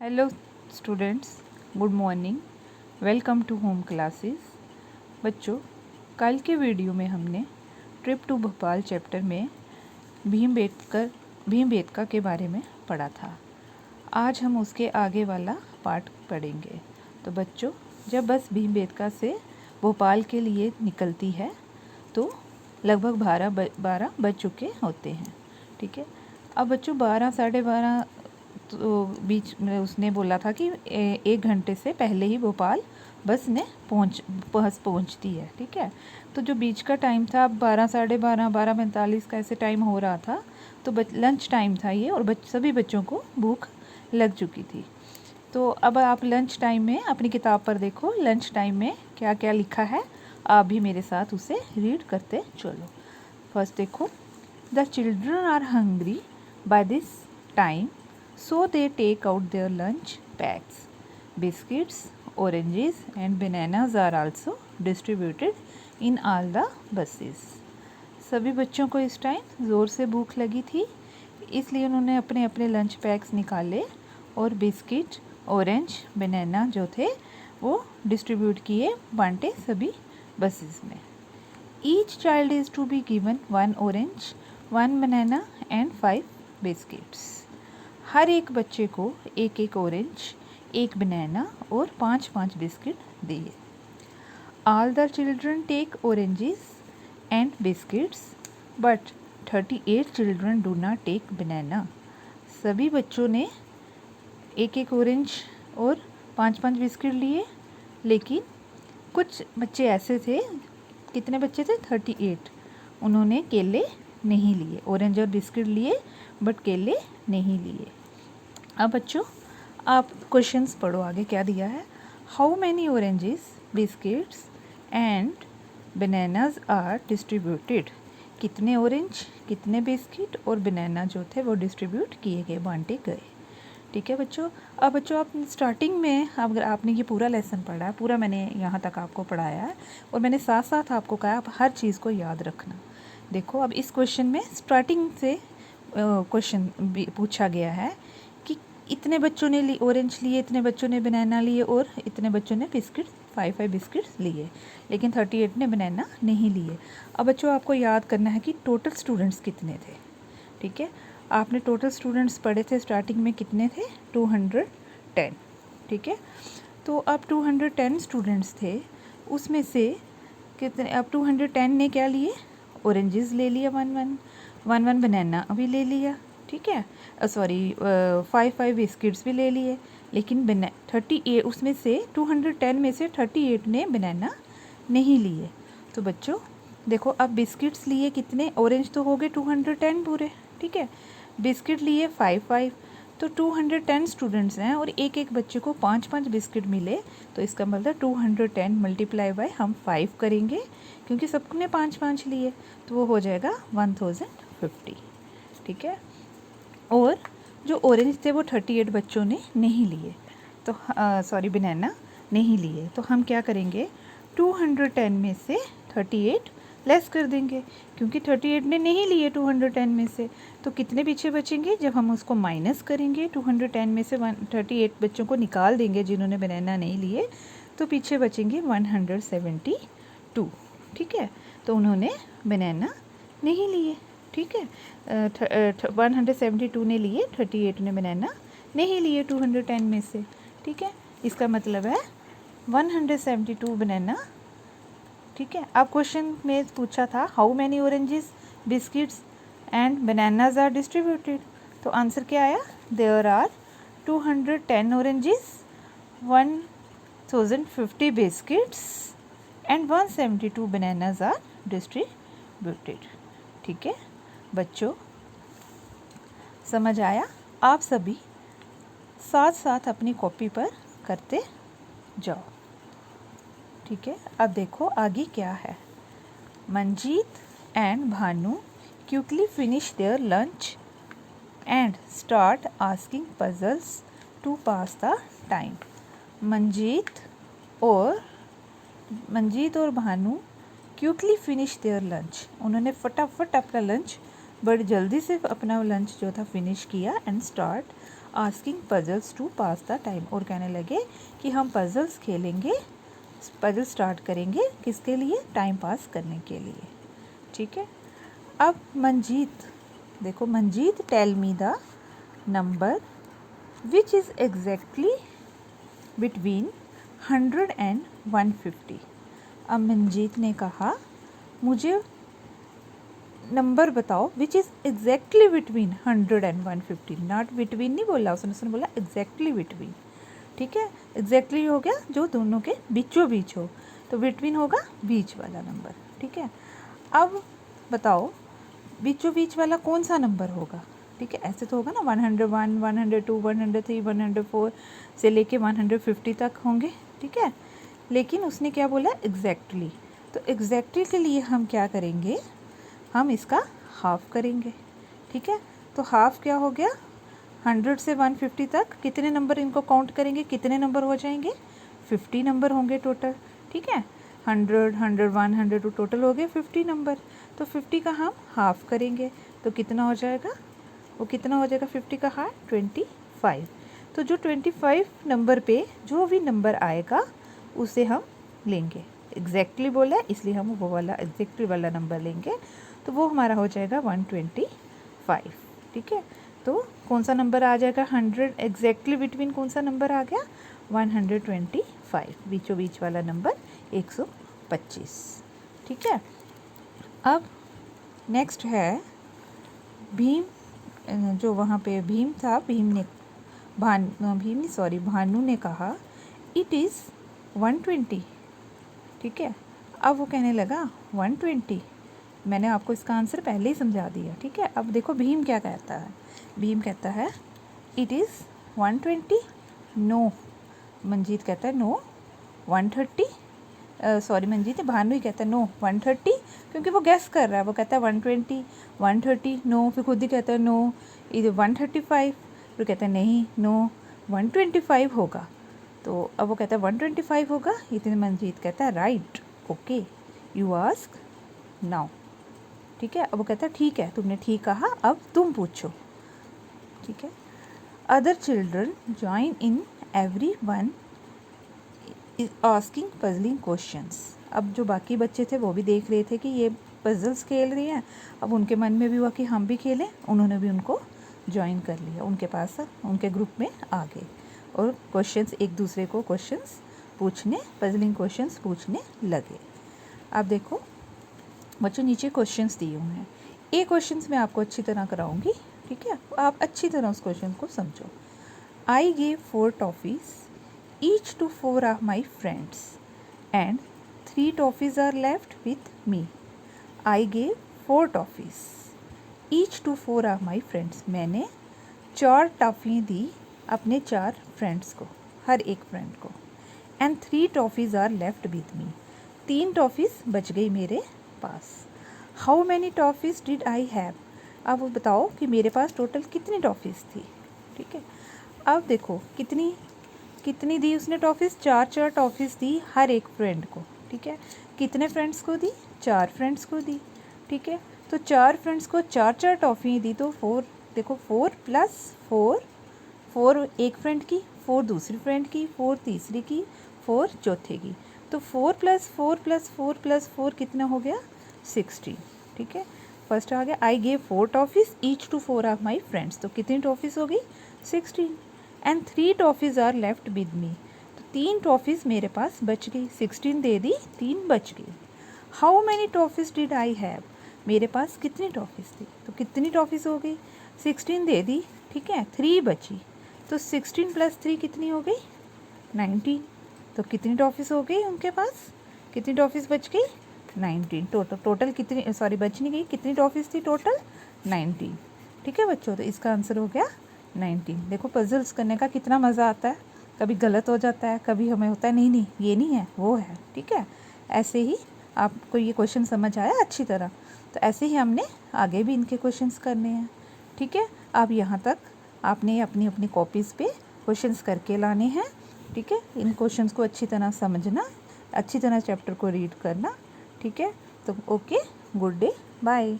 Hello students, good morning. Welcome to home classes. बच्चों, कल के वीडियो में हमने ट्रिप टू भोपाल चैप्टर में भीमबेटका के बारे में पढ़ा था। आज हम उसके आगे वाला पार्ट पढ़ेंगे। तो बच्चों, जब बस भीमबेटका से भोपाल के लिए निकलती है तो लगभग 12 बज चुके होते हैं। ठीक है। अब बच्चों 12 साढ़े 12 तो बीच में उसने बोला था कि 1 घंटे से पहले ही भोपाल बस पहुंचती है। ठीक है। तो जो बीच का टाइम था, 12 साढ़े 12 12:45 का ऐसे टाइम हो रहा था। तो लंच टाइम था ये, और सभी बच्चों को भूख लग चुकी थी। तो अब आप लंच टाइम में अपनी किताब पर देखो, लंच टाइम में क्या क्या लिखा है। आप भी मेरे साथ उसे रीड करते चलो। फर्स्ट देखो, the children are hungry by this time, so they take out their lunch packs. Biscuits, oranges and bananas are also distributed in all the buses. सभी बच्चों को इस टाइम ज़ोर से भूख लगी थी, इसलिए उन्होंने अपने अपने लंच पैक्स निकाले और बिस्किट, ऑरेंज, बनाना जो थे वो डिस्ट्रीब्यूट किए, बांटे सभी बसेस में। Each child is to be given 1 orange, 1 banana and 5 biscuits. हर एक बच्चे को एक एक ऑरेंज, एक बनाना और 5 बिस्किट दिए। All the children take oranges and biscuits but 38 children do not take banana. सभी बच्चों ने एक एक ऑरेंज और 5 बिस्किट लिए, लेकिन कुछ बच्चे ऐसे थे, कितने बच्चे थे? 38। उन्होंने केले नहीं लिए, ऑरेंज और बिस्किट लिए बट केले नहीं लिए। अब बच्चों आप क्वेश्चंस पढ़ो, आगे क्या दिया है। How many oranges, biscuits and bananas are distributed. कितने ऑरेंज, कितने बिस्किट और बनाना जो थे वो डिस्ट्रीब्यूट किए गए, बांटे गए। ठीक है बच्चों। अब बच्चों आप स्टार्टिंग में, अगर आपने ये पूरा लेसन पढ़ा है, पूरा मैंने यहाँ तक आपको पढ़ाया है और मैंने साथ साथ आपको कहा आप हर चीज़ को याद रखना। देखो अब इस क्वेश्चन में स्टार्टिंग से क्वेश्चन पूछा गया है कि इतने बच्चों ने ऑरेंज लिए, इतने बच्चों ने बनाना लिए और इतने बच्चों ने बिस्किट 5 बिस्किट्स लिए, लेकिन 38 ने बनाना नहीं लिए। अब बच्चों आपको याद करना है कि टोटल स्टूडेंट्स कितने थे। ठीक है। आपने टोटल स्टूडेंट्स पढ़े थे स्टार्टिंग में, कितने थे? 210। ठीक है। तो अब 210 स्टूडेंट्स थे, उसमें से कितने, अब 210 ने क्या लिए? ऑरेंजेस ले लिया, 1 बनाना अभी ले लिया। ठीक है। सॉरी, 5 बिस्किट्स भी ले लिए, लेकिन 38 उसमें से 210 में से 38 ने बनाना नहीं लिए। तो बच्चों देखो, अब बिस्किट्स लिए कितने? ऑरेंज तो हो गए 210 पूरे। ठीक है। बिस्किट लिए 5, तो 210 स्टूडेंट्स हैं और एक एक बच्चे को 5 बिस्किट मिले। तो इसका मतलब 210 मल्टीप्लाई बाय हम 5 करेंगे, क्योंकि सबने 5 लिए, तो वो हो जाएगा 1050। ठीक है। और जो ऑरेंज थे वो 38 बच्चों ने नहीं लिए, तो सॉरी बनाना नहीं लिए। तो हम क्या करेंगे, 210 में से 38 लेस कर देंगे, क्योंकि 38 ने नहीं लिए 210 में से। तो कितने पीछे बचेंगे? जब हम उसको माइनस करेंगे, 210 में से 38 बच्चों को निकाल देंगे जिन्होंने बनाना नहीं लिए, तो पीछे बचेंगे 172। ठीक है। तो उन्होंने बनाना नहीं लिए। ठीक है। 172 ने लिए, 38 ने बनाना नहीं लिए 210 में से। ठीक है। इसका मतलब है 172 बनाना। ठीक है। अब क्वेश्चन में पूछा था how many oranges, biscuits and bananas are distributed. तो आंसर क्या आया? There are 210 oranges, 1050 biscuits and 172 bananas are distributed. ठीक है बच्चों, समझ आया? आप सभी साथ साथ अपनी कॉपी पर करते जाओ। ठीक है। अब देखो आगे क्या है। Manjeet and Bhanu quickly finish their lunch and start asking puzzles to pass the time. Manjeet और Bhanu quickly finish their lunch, उन्होंने फटाफट अपना लंच, बड़ी जल्दी से अपना लंच जो था फिनिश किया, and start asking puzzles to pass the time, और कहने लगे कि हम पजल्स खेलेंगे, पजल स्टार्ट करेंगे किसके लिए, टाइम पास करने के लिए। ठीक है। अब मंजीत, देखो Manjeet tell me the number which is exactly between 100 and 150। अब मंजीत ने कहा मुझे नंबर बताओ which is exactly between 100 and 150। Not between नहीं बोला उसने बोला एग्जैक्टली बिटवीन। ठीक है, एग्जैक्टली हो गया जो दोनों के बीचों बीच हो, तो बिटवीन होगा बीच वाला नंबर। ठीक है, अब बताओ बीचों बीच वाला कौन सा नंबर होगा। ठीक है, ऐसे तो होगा ना 101, 102, 103, 104 से लेके 150 तक होंगे। ठीक है, लेकिन उसने क्या बोला एग्जैक्टली, तो एग्जैक्टली के लिए हम क्या करेंगे, हम इसका हाफ करेंगे। ठीक है, तो हाफ क्या हो गया, 100 से 150 तक कितने नंबर इनको काउंट करेंगे, कितने नंबर हो जाएंगे, 50 नंबर होंगे टोटल। ठीक है, 100, 101, 102 टोटल हो गए 50 नंबर। तो 50 का हम हाफ करेंगे तो कितना हो जाएगा, वो कितना हो जाएगा 50 का हाफ 25। तो जो 25 नंबर पे जो भी नंबर आएगा उसे हम लेंगे। एग्जैक्टली बोला है इसलिए हम वो वाला एग्जैक्टली वाला नंबर लेंगे, तो वो हमारा हो जाएगा 125। ठीक है, तो कौन सा नंबर आ जाएगा 100 एग्जैक्टली बिटवीन, कौन सा नंबर आ गया 125, बीचों बीच वाला नंबर 125। ठीक है, अब नेक्स्ट है भीम, जो वहाँ पे भीम था, भानु ने कहा इट इज़ 120। ठीक है, अब वो कहने लगा 120, मैंने आपको इसका आंसर पहले ही समझा दिया। ठीक है, अब देखो भीम क्या कहता है, भीम कहता है इट इज़ 120, नो। मंजीत कहता है नो 130, मंजीत भानु ही कहता है नो 130, क्योंकि वो गैस कर रहा है, वो कहता है 120, 130 नो, फिर खुद ही कहता है नो, इधर 135, फिर कहता है नहीं नो 125 होगा। तो अब वो कहता है 125 होगा, इतने मंजीत कहता है right, okay, you ask now. ठीक है, अब वो कहता है ठीक है तुमने ठीक कहा, अब तुम पूछो। ठीक है, other children join in, every one is asking puzzling questions. अब जो बाकी बच्चे थे वो भी देख रहे थे कि ये पजल्स खेल रही हैं, अब उनके मन में भी हुआ कि हम भी खेलें, उन्होंने भी उनको ज्वाइन कर लिया, उनके पास उनके ग्रुप में आ गए और क्वेश्चंस एक दूसरे को क्वेश्चंस पूछने, पजलिंग क्वेश्चंस पूछने लगे। अब देखो बच्चों नीचे क्वेश्चंस दिए हुए हैं, ये क्वेश्चंस मैं आपको अच्छी तरह कराऊंगी। ठीक है, आप अच्छी तरह उस क्वेश्चन को समझो। I gave 4 toffees each to 4 of my friends and 3 toffees are left with me. I gave 4 toffees each to 4 of my friends, मैंने 4 टॉफ़ियाँ दी अपने 4 फ्रेंड्स को, हर एक फ्रेंड को। And 3 toffees are left with me, 3 toffees बच गई मेरे पास। How many toffees did I have, अब वो बताओ कि मेरे पास टोटल कितनी टॉफ़ीज़ थी। ठीक है, अब देखो कितनी कितनी दी उसने टॉफ़ीज़, 4 टॉफ़ीज़ दी हर एक फ्रेंड को। ठीक है, कितने फ्रेंड्स को दी, 4 फ्रेंड्स को दी। ठीक है, तो 4 फ्रेंड्स को 4 टॉफ़ी दी, तो 4, देखो 4 + 4, 4 एक फ्रेंड की, 4 दूसरी फ्रेंड की, 4 तीसरी की, 4 चौथे की, तो 4 + 4 + 4 + 4 कितना हो गया 16। ठीक है, फर्स्ट आ गया I gave 4 toffees each to 4 of my friends, तो कितनी टॉफ़ीज़ हो गई 16। And 3 toffees are left with me, तो 3 टॉफ़ीज़ मेरे पास बच गई, 16 दे दी, 3 बच गई। How many toffees did I have, मेरे पास कितनी टॉफ़ीज़ थी, तो कितनी टॉफ़ीज़ हो गई 16 दे दी। ठीक है, 3 बची, तो 16 + 3 कितनी हो गई 19, तो कितनी टॉफ़ीज़ हो गई उनके पास, कितनी टॉफ़ीज़ बच गई 19। टोटल कितनी, सॉरी बच नहीं गई, कितनी टॉफ़ीज़ थी टोटल 19। ठीक है बच्चों, तो इसका आंसर हो गया 19। देखो पजल्स करने का कितना मज़ा आता है, कभी गलत हो जाता है, कभी हमें होता है नहीं नहीं ये नहीं है वो है। ठीक है, ऐसे ही आपको ये क्वेश्चन समझ आया अच्छी तरह, तो ऐसे ही हमने आगे भी इनके क्वेश्चंस करने हैं। ठीक है, अब यहाँ तक आपने अपनी अपनी कॉपीज़ पे क्वेश्चंस करके लाने हैं। ठीक है, इन क्वेश्चंस को अच्छी तरह समझना, अच्छी तरह चैप्टर को रीड करना। ठीक है, तो ओके, गुड डे, बाय।